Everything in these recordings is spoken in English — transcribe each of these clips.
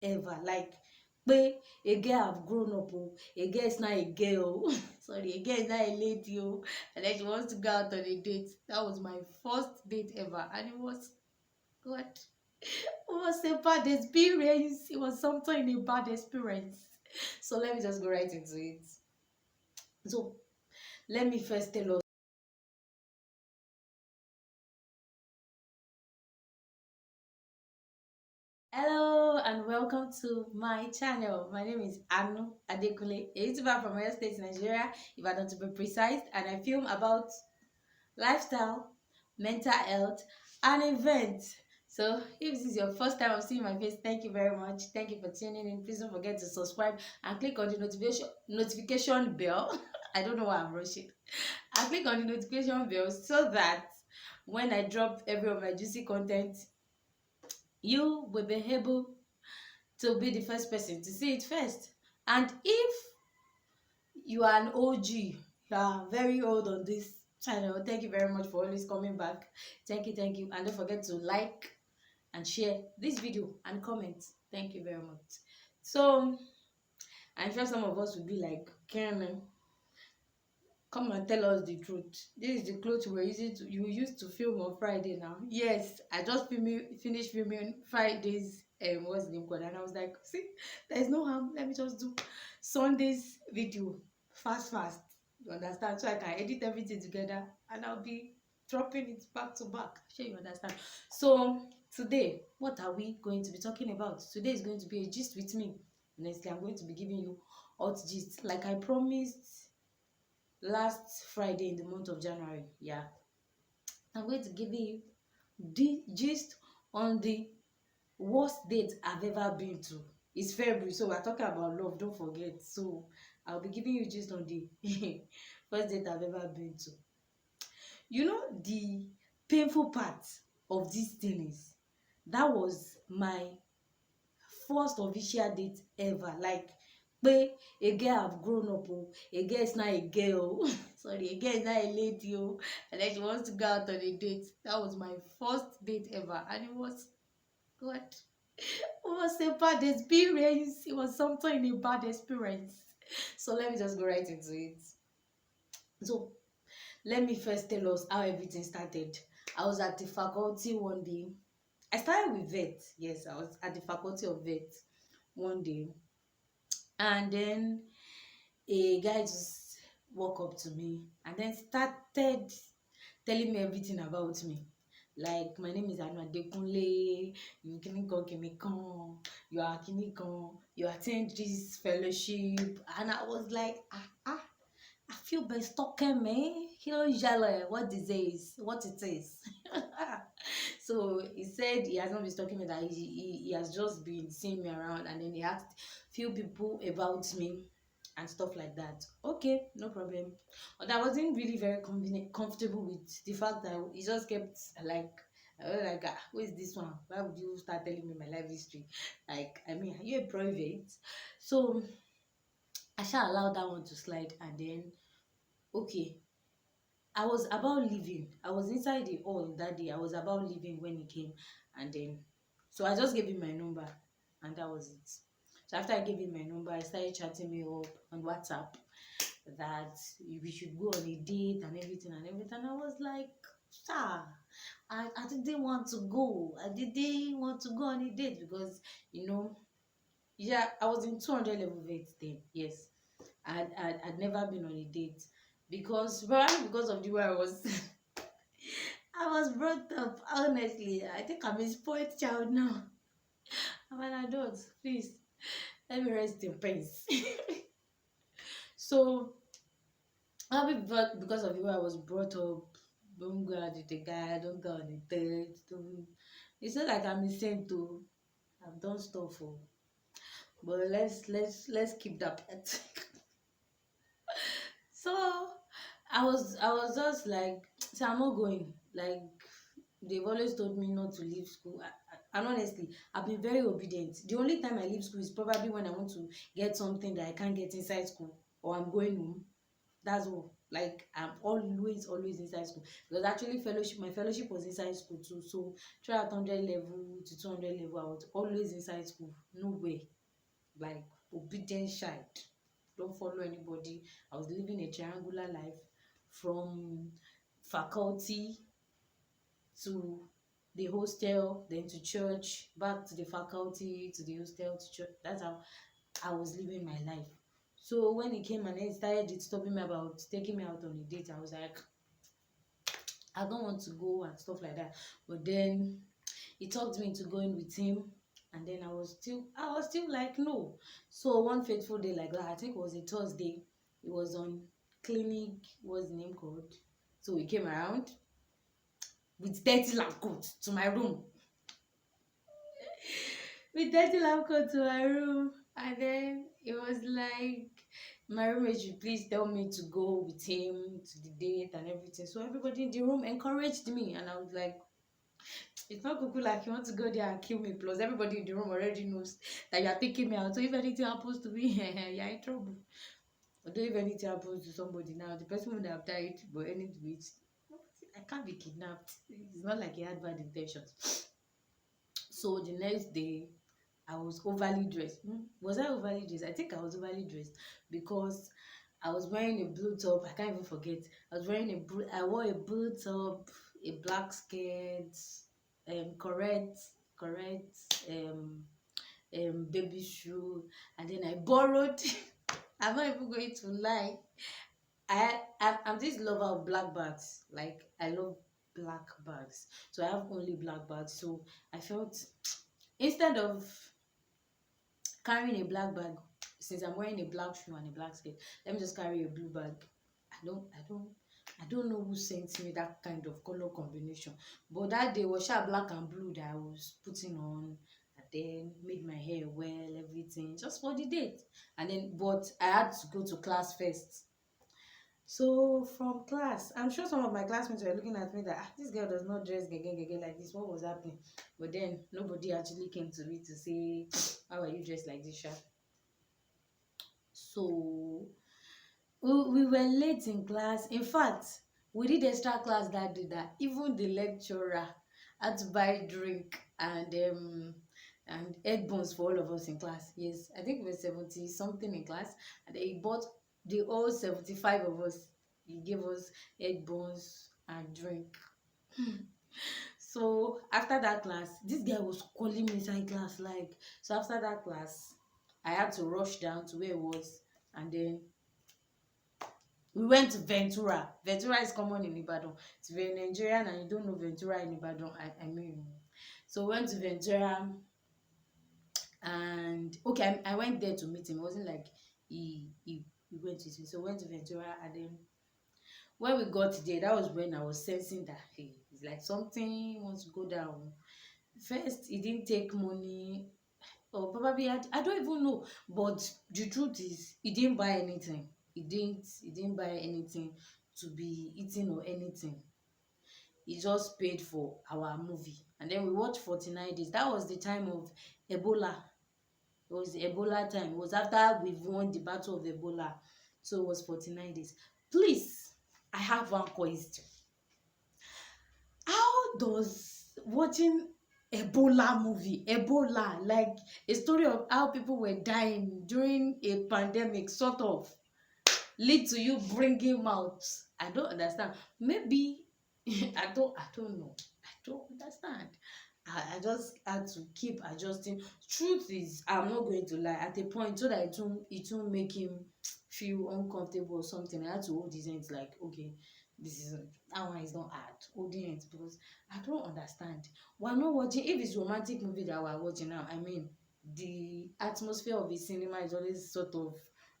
ever. Like, pé a girl have grown up, oh, a girl is not a girl, oh. Sorry, a girl is not a lady, oh, and then she wants to go out on a date. That was my first date ever, and it was God. It was a bad experience. It was something a bad experience. So let me just go right into it. So let me first tell us. Hello and welcome to my channel. My name is Anu Adekunle, a YouTuber from Oyo State, Nigeria, if I don't to be precise, and I film about lifestyle, mental health, and events. So if this is your first time of seeing my face, thank you very much. Thank you for tuning in. Please don't forget to subscribe and click on the notification bell. I don't know why I'm rushing. And click on the notification bell so that when I drop every of my juicy content, you will be able to be the first person to see it first. And if you are an OG, you are very old on this channel, thank you very much for always coming back. Thank you, and don't forget to like and share this video and comment. Thank you very much. So I'm sure some of us will be like, Karen, come and tell us the truth. This is the clothes you used to film on Friday now. Yes, I just finished filming Friday's what's the name called, and I was like, see, there's no harm. Let me just do Sunday's video fast. You understand? So I can edit everything together and I'll be dropping it back to back. Sure, you understand? So today, what are we going to be talking about? Today is going to be a gist with me. Honestly, I'm going to be giving you hot gist like I promised last Friday in the month of January. Yeah, I'm going to give you the gist on the worst date I've ever been to. It's February, so we're talking about love, don't forget. So I'll be giving you gist on the first date I've ever been to. You know, the painful part of this thing is that was my first official date ever. Like, pé a girl have grown up, oh, a girl is not a girl, oh. Sorry, a girl is not a lady, oh, and then she wants to go out on a date. That was my first date ever, and it was God. It was a bad experience. It was something a bad experience. So let me just go right into it. So let me first tell us how everything started. I was at the faculty one day. I started with vet. Yes, I was at the faculty of vet one day, and then a guy just walk up to me and then started telling me everything about me. Like, my name is Anu Adekunle, you kinikan, you are kinikan, you attend this fellowship. And I was like, I feel by stalking me. Kí ló ń ṣẹlẹ̀? What disease? What it is? So he said he has not been stalking me, that he has just been seeing me around, and then he asked few people about me and stuff like that. Okay, no problem. But I wasn't really very comfortable with the fact that he just kept like, I was like, who is this one? Why would you start telling me my life history? Like, I mean, are you a private? So I shall allow that one to slide, and then okay, I was about leaving. I was inside the hall that day. I was about leaving when he came, and then so I just gave him my number, and that was it. So after I gave him my number, I started chatting me up on WhatsApp that we should go on a date and everything and everything. And I was like, sir, I didn't want to go. I didn't want to go on a date because, you know, yeah, I was in 200 level vet then. Yes, I'd never been on a date because, probably because of the way I was I was brought up. Honestly, I think I'm a spoiled child now. I'm an adult. Please let me rest in peace. So probably because of the way I was brought up, don't go out with a guy, don't go on a date. Don't. It's not like I'm a saint too. I've done stuff for, but let's keep that pet. So I was just like, see, I'm not going. Like, they've always told me not to leave school. And honestly, I've been very obedient. The only time I leave school is probably when I want to get something that I can't get inside school, or I'm going home. That's all. Like I'm always inside school. Because actually fellowship, my fellowship was inside school too. So throughout 100 level to 200 level, I was always inside school. No way. Like obedient child. Don't follow anybody. I was living a triangular life from faculty to the hostel, then to church, back to the faculty, to the hostel, to church. That's how I was living my life. So when he came and then started disturbing me about taking me out on a date, I was like, I don't want to go and stuff like that. But then he talked me into going with him, and then I was still like no. So one fateful day like that, I think it was a Thursday. It was on clinic. What's the name called? So he came around with dirty lab coat to my room. With dirty lab coat to my room, and then it was like my roommate should please tell me to go with him to the date and everything. So everybody in the room encouraged me, and I was like, it's not cool like you want to go there and kill me. Plus, everybody in the room already knows that you are taking me out. So if anything happens to me, you're in trouble. Although if anything happens to somebody now, the person would have died. But anyway, I can't be kidnapped. It's not like he had bad intentions. So the next day, I was overly dressed. Was I overly dressed? I think I was overly dressed because I was wearing a blue top. I can't even forget. I wore a blue top, a black skirt, correct baby shoe, and then I borrowed. I'm not even going to lie. I'm this lover of black bags. Like I love black bags, so I have only black bags. So I felt instead of carrying a black bag, since I'm wearing a black shoe and a black skirt, let me just carry a blue bag. I don't know who sent me that kind of color combination, but that day was sha black and blue that I was putting on, and then made my hair well, everything just for the date. And then but I had to go to class first. So from class, I'm sure some of my classmates were looking at me that this girl does not dress gege like this. What was happening? But then nobody actually came to me to say, "How are you dressed like this, Sha?" So we were late in class. In fact, we did extra class that day that even the lecturer had to buy drink and egg buns for all of us in class. Yes, I think we were 70 something in class, and he bought the whole 75 of us. He gave us egg buns and drink. So after that class, this guy was calling me inside class like. So after that class, I had to rush down to where it was, and then we went to Ventura. Ventura is common in Ibadan. If you're a Nigerian and you don't know Ventura in Ibadan, I mean. So we went to Ventura, and okay, I went there to meet him. It wasn't like he went with me. So we went to Ventura, and then when we got there, that was when I was sensing that hey, it's like something wants to go down. First, he didn't take money, or probably I don't even know. But the truth is, he didn't buy anything. He didn't buy anything to be eating or anything. He just paid for our movie, and then we watched 49 days. That was the time of Ebola. It was the Ebola time. It was after we've won the battle of Ebola, so it was 49 days. Please, I have one question. How does watching Ebola movie, Ebola, like a story of how people were dying during a pandemic, sort of lead to you bringing out? I don't understand. Maybe I don't know. I don't understand. I just had to keep adjusting. Truth is, I'm not going to lie. At a point, so that it won't make him feel uncomfortable or something, I had to hold his hands like, okay, this is that one is not hard. Holding hands because I don't understand. We're not watching if it's romantic movie that we're watching now. I mean, the atmosphere of the cinema is always sort of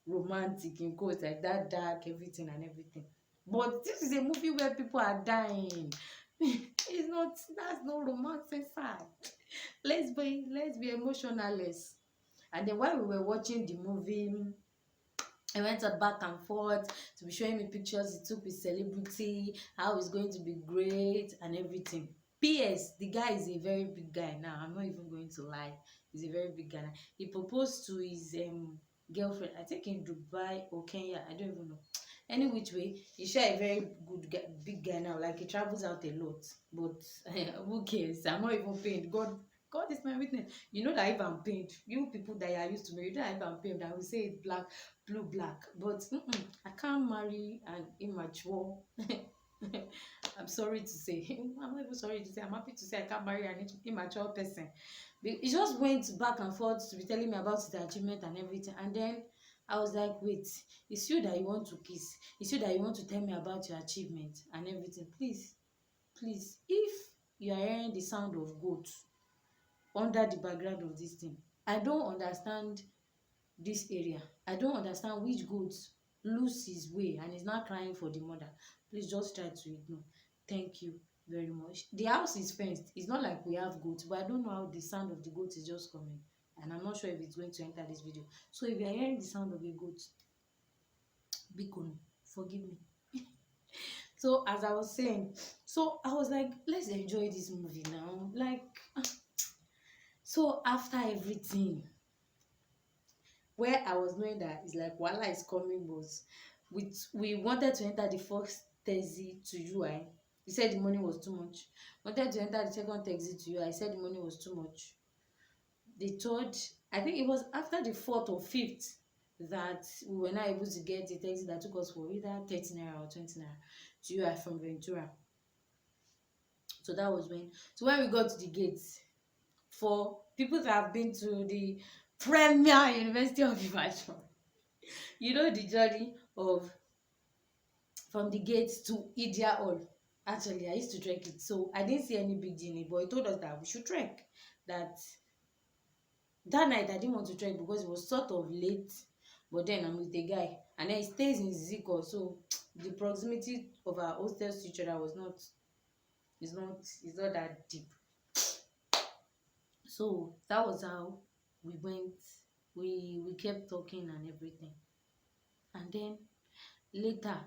romantic in quotes, like that dark, everything and everything. But this is a movie where people are dying. It's not, that's no romance inside. Let's be emotionless. And then while we were watching the movie, I went back and forth to be showing me pictures he took with celebrity, how it's going to be great and everything. P.S. The guy is a very big guy now. I'm not even going to lie. He's a very big guy. He proposed to his girlfriend, I think in Dubai or Kenya. I don't even know. Any which way, he's sure a very good guy, big guy now. Like he travels out a lot. But who cares? I'm not even paid. God is my witness. You know that if I'm paid, you people that are used to me, you know that if I'm paid, I will say it's black, blue, black. But I can't marry an immature. I'm sorry to say. I'm not even sorry to say. I'm happy to say I can't marry an immature person. He just went back and forth to be telling me about his achievement and everything. And then I was like, wait, it's you that you want to kiss. It's you that you want to tell me about your achievement and everything. Please, if you are hearing the sound of goats under the background of this thing, I don't understand this area. I don't understand which goat lose his way and is not crying for the mother. Please just try to ignore. Thank you very much. The house is fenced. It's not like we have goats, but I don't know how the sound of the goat is just coming. And I'm not sure if it's going to enter this video. So if you're hearing the sound of a goat, Bikonu, forgive me. So as I was saying, so I was like, let's enjoy this movie now. Like, so after everything, where I was knowing that it's like Wala is coming was we wanted to enter the first taxi to UI. He said the money was too much. Wanted to enter the second taxi to UI. He said the money was too much. The third, I think it was after the fourth or fifth that we were not able to get the taxi that took us for either 30 naira or 20 naira to UI from Ventura. So that was when we got to the gates. For people that have been to the Premier University of Ibadan, you know the journey of from the gates to Idia Hall. Actually, I used to trek it, so I didn't see any big deal in it, but he told us that we should trek. That night I didn't want to trek because it was sort of late, but then I'm with a guy and then he stays in Ziko, so the proximity of our hostels to each other was not it's not that deep. So that was how we went. We kept talking and everything, and then later,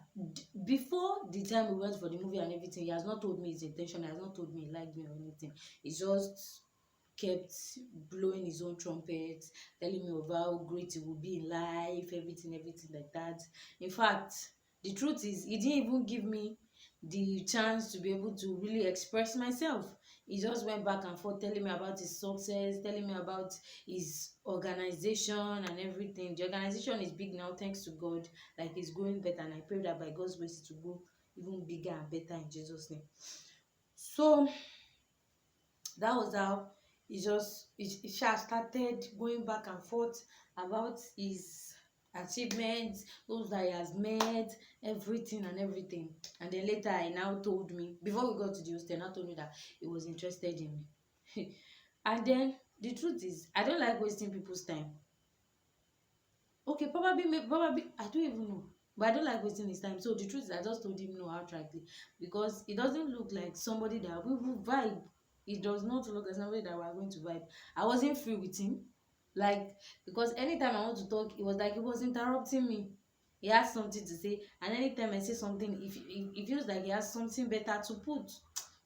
before the time we went for the movie and everything, he has not told me his intention. He has not told me he liked me or anything. He just kept blowing his own trumpet, telling me of how great it would be in life, everything like that. In fact, the truth is he didn't even give me the chance to be able to really express myself. He just went back and forth telling me about his success, telling me about his organization and everything. The organization is big now, thanks to God. Like it's going better, and I pray that by God's grace to go even bigger and better in Jesus' name. So that was how he started going back and forth about his achievements, those that he has met, everything and everything. And then later he now told me, before we got to the hostel, he now told me that he was interested in me. And then the truth is, I don't like wasting people's time. Okay, probably I don't even know, but I don't like wasting his time. So the truth is, I just told him no outrightly, because it doesn't look like somebody that we will vibe. It does not look like somebody that we are going to vibe. I wasn't free with him, like, because anytime I want to talk, it was like he was interrupting me. He has something to say, and anytime I say something, if it feels like he has something better to put,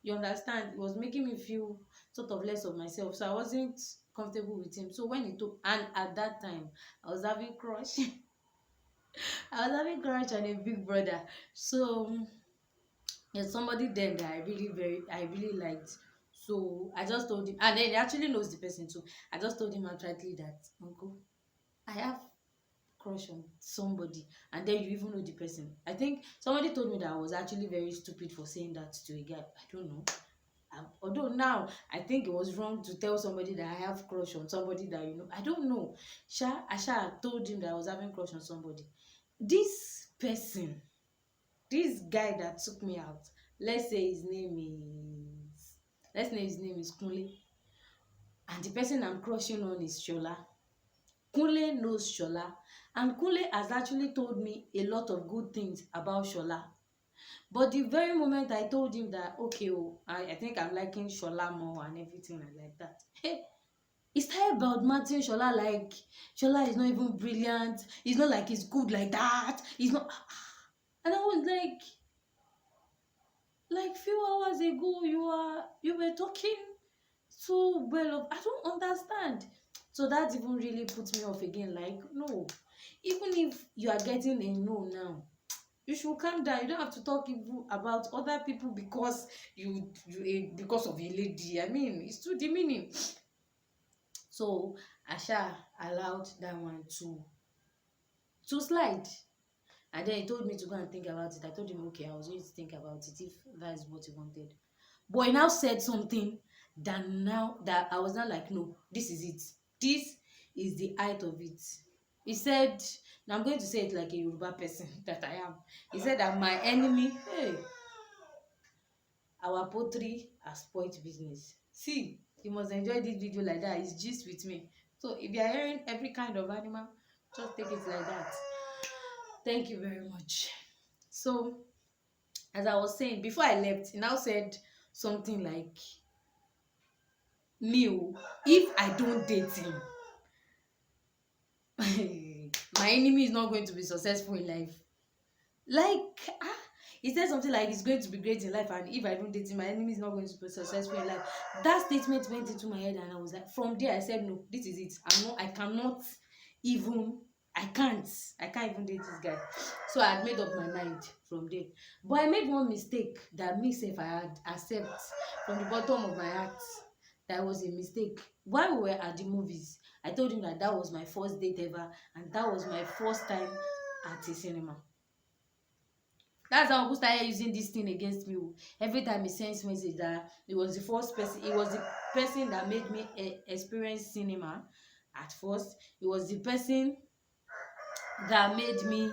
you understand, it was making me feel sort of less of myself. So I wasn't comfortable with him. So when he told, and at that time I was having crush. I was having crush on a big brother. So there's somebody then that I really liked. So I just told him, and then he actually knows the person too. I just told him outrightly that, uncle, I have crush on somebody, and then you even know the person. I think somebody told me that I was actually very stupid for saying that to a guy. I don't know. Although now I think it was wrong to tell somebody that I have crush on somebody that you know. I don't know. I told him that I was having crush on somebody. This person, this guy that took me out, let's say his name is Kunle, and the person I'm crushing on is Shola. Kunle knows Shola, and Kunle has actually told me a lot of good things about Shola. But the very moment I told him that, okay, oh, I think I'm liking Shola more and everything like that, hey, he started badmouthing Shola like Shola is not even brilliant. It's not like he's good like that. He's not. And I was like few hours ago, you were talking so well of. I don't understand. So that even really puts me off again. Like, no, even if you are getting a no now, You should calm down. You don't have to talk evil about other people because because of a lady. I mean, it's too demeaning. So Asha allowed that one to slide. And then he told me to go and think about it. I told him, okay, I was going to think about it if that is what he wanted. But he now said something that I was not like, no, this is it. This is the height of it. He said, now I'm going to say it like a Yoruba person that I am. He said that my enemy, hey, our poultry has spoiled business. See, you must enjoy this video like that. It's gist with me. So if you are hearing every kind of animal, just take it like that. Thank you very much. So, as I was saying, before I left, he now said something like, me, if I don't date him, my enemy is not going to be successful in life. Like, he said something like he's going to be great in life, and if I don't date him, my enemy is not going to be successful in life. That statement went into my head, and I was like, from there I said, no, this is it. I cannot even, I can't even date this guy. So I had made up my mind from there. But I made one mistake that me self I had accept from the bottom of my heart. That was a mistake. While we were at the movies, I told him that was my first date ever, and that was my first time at a cinema. That's how Uncle started using this thing against me. Every time he sends message that it was the person that made me experience cinema at first. It was the person that made me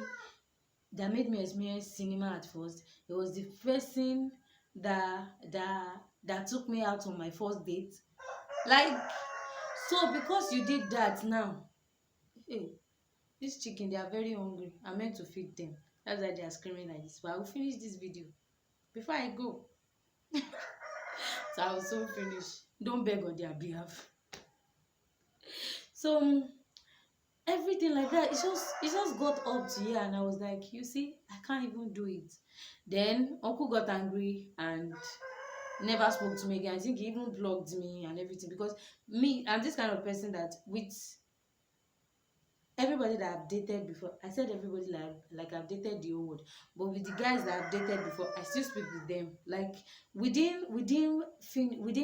experience cinema at first. It was the person that took me out on my first date. Like, so because you did that now, hey, this chicken, they are very hungry. I'm meant to feed them. That's why they are screaming like this. But I will finish this video before I go. So I will soon finish. Don't beg on their behalf. So everything like that, it just got up to here, and I was like, you see, I can't even do it. Then Uncle got angry and never spoke to me again. I think he even blocked me and everything, because me, I'm this kind of person that with everybody that I've dated before, I said everybody like I've dated the whole world, but with the guys that I've dated before, I still speak with them. Like we didn't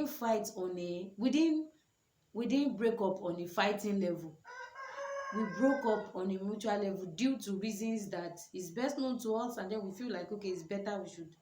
fight on a we didn't break up on a fighting level. We broke up on a mutual level due to reasons that is best known to us, and then we feel like, okay, it's better we should.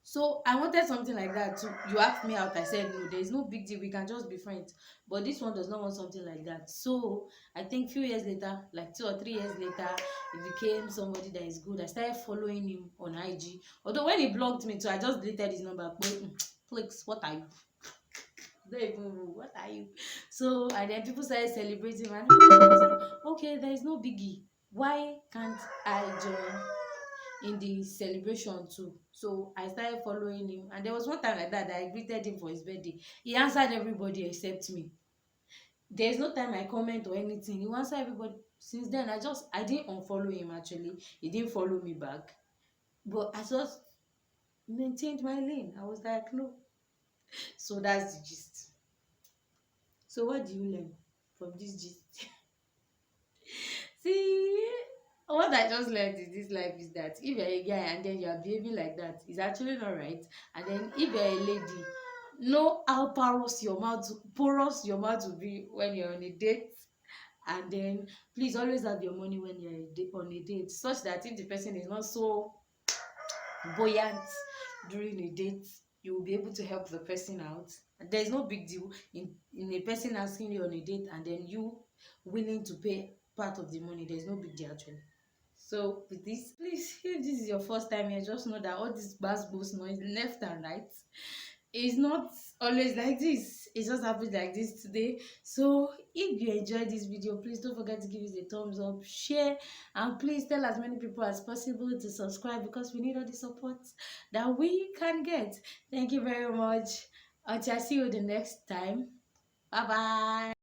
So I wanted something like that too. You asked me out, I said no, there is no big deal, we can just be friends. But this one does not want something like that. So I think few years later, like 2 or 3 years later, he became somebody that is good. I started following him on IG. Although when he blocked me too, I just deleted his number. Please, what are you? What are you? So and then people started celebrating, and I was like, okay, there is no biggie. Why can't I join in the celebration too? So I started following him, and there was one time like that I greeted him for his birthday. He answered everybody except me. There's no time I comment or anything. He answered everybody. Since then, I didn't unfollow him. Actually, he didn't follow me back, but I just maintained my lane. I was like, no. So that's the gist. So what do you learn from this gist? See, what I just learned in this life is that if you're a guy and then you are behaving like that, it's actually not right. And then if you're a lady, know how porous your mouth will be when you're on a date. And then please always have your money when you're on a date, such that if the person is not so buoyant during a date, you will be able to help the person out. There's no big deal in a person asking you on a date and then you willing to pay part of the money. There's no big deal actually. So with this, please, if this is your first time here, just know that all this bass boost noise left and right is not always like this. It just happens like this today. So if you enjoyed this video, please don't forget to give us a thumbs up, share, and please tell as many people as possible to subscribe, because we need all the support that we can get. Thank you very much. Until I see you the next time. Bye bye.